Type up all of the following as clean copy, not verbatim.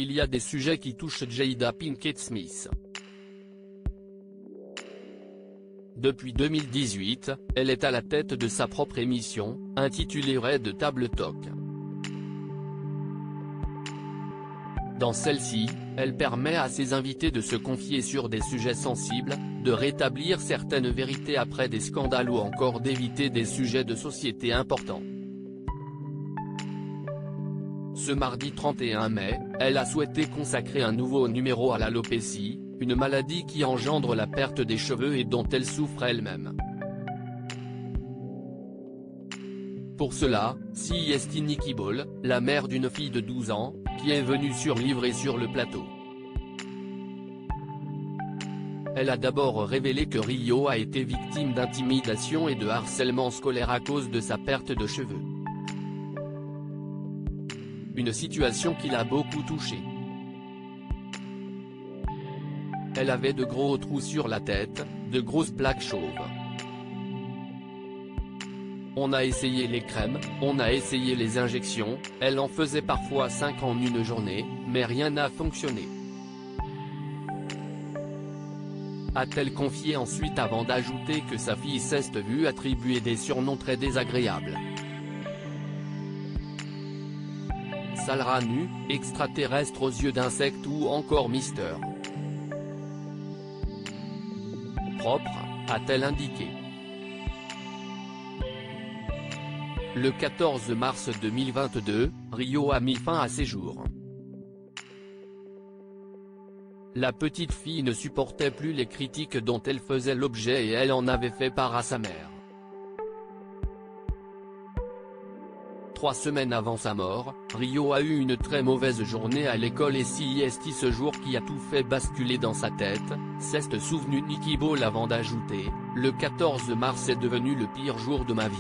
il y a des sujets qui touchent Jada Pinkett Smith. Depuis 2018, elle est à la tête de sa propre émission, intitulée Red Table Talk. Dans celle-ci, elle permet à ses invités de se confier sur des sujets sensibles, de rétablir certaines vérités après des scandales ou encore d'éviter des sujets de société importants. Ce mardi 31 mai, elle a souhaité consacrer un nouveau numéro à l'alopécie, une maladie qui engendre la perte des cheveux et dont elle souffre elle-même. Pour cela, CST Nikki Ball, la mère d'une fille de 12 ans, qui est venue survivre sur le plateau. Elle a d'abord révélé que Rio a été victime d'intimidation et de harcèlement scolaire à cause de sa perte de cheveux. Une situation qui l'a beaucoup touchée. Elle avait de gros trous sur la tête, de grosses plaques chauves. On a essayé les crèmes, on a essayé les injections, elle en faisait parfois 5 en une journée, mais rien n'a fonctionné. A-t-elle confié ensuite avant d'ajouter que sa fille s'est vue attribuer des surnoms très désagréables. Sale rat nu, extraterrestre aux yeux d'insectes ou encore Mister Propre, a-t-elle indiqué. Le 14 mars 2022, Rio a mis fin à ses jours. La petite fille ne supportait plus les critiques dont elle faisait l'objet et elle en avait fait part à sa mère. 3 semaines avant sa mort, Rio a eu une très mauvaise journée à l'école et CST ce jour qui a tout fait basculer dans sa tête, s'est souvenu Nikki Ball avant d'ajouter, « Le 14 mars est devenu le pire jour de ma vie ».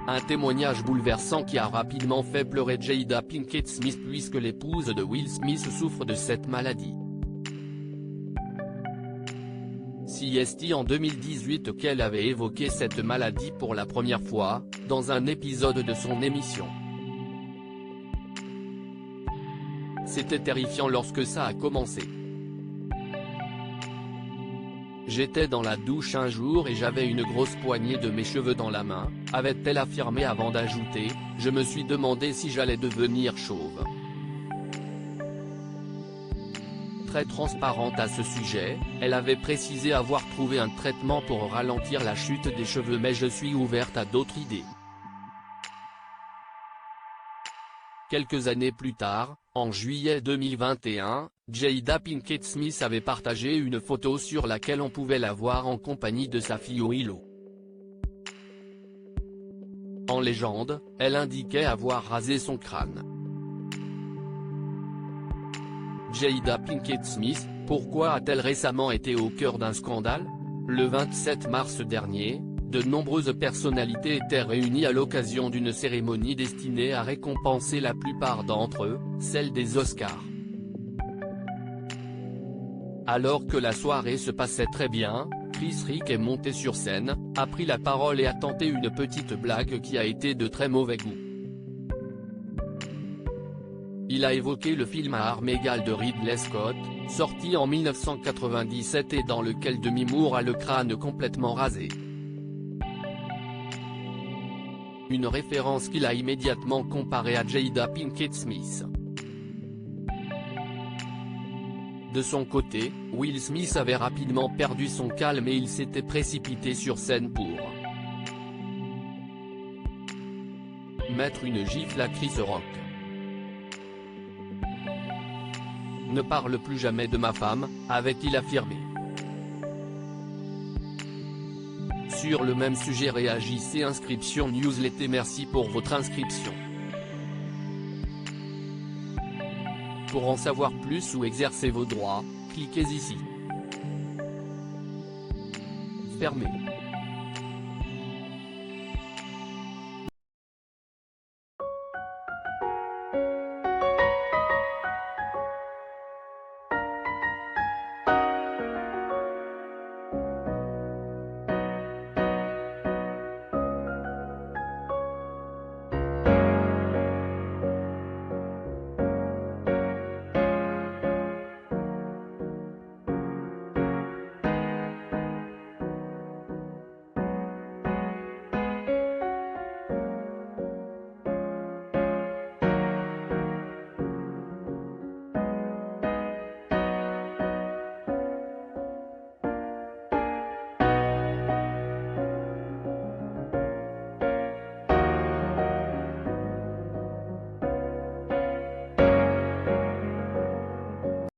Un témoignage bouleversant qui a rapidement fait pleurer Jada Pinkett Smith puisque l'épouse de Will Smith souffre de cette maladie. CST en 2018 qu'elle avait évoqué cette maladie pour la première fois, dans un épisode de son émission. C'était terrifiant lorsque ça a commencé. J'étais dans la douche un jour et j'avais une grosse poignée de mes cheveux dans la main, avait-elle affirmé avant d'ajouter, je me suis demandé si j'allais devenir chauve. Très transparente à ce sujet, elle avait précisé avoir trouvé un traitement pour ralentir la chute des cheveux mais je suis ouverte à d'autres idées. Quelques années plus tard, en juillet 2021, Jada Pinkett Smith avait partagé une photo sur laquelle on pouvait la voir en compagnie de sa fille Willow. En légende, elle indiquait avoir rasé son crâne. Jada Pinkett Smith, pourquoi a-t-elle récemment été au cœur d'un scandale? Le 27 mars dernier, de nombreuses personnalités étaient réunies à l'occasion d'une cérémonie destinée à récompenser la plupart d'entre eux, celle des Oscars. Alors que la soirée se passait très bien, Chris Rock est monté sur scène, a pris la parole et a tenté une petite blague qui a été de très mauvais goût. Il a évoqué le film à armes égales de Ridley Scott, sorti en 1997 et dans lequel Demi Moore a le crâne complètement rasé. Une référence qu'il a immédiatement comparée à Jada Pinkett Smith. De son côté, Will Smith avait rapidement perdu son calme et il s'était précipité sur scène pour mettre une gifle à Chris Rock. Ne parle plus jamais de ma femme, avait-il affirmé. Sur le même sujet réagissez Inscription Newsletter. Merci pour votre inscription. Pour en savoir plus ou exercer vos droits, cliquez ici. Fermé.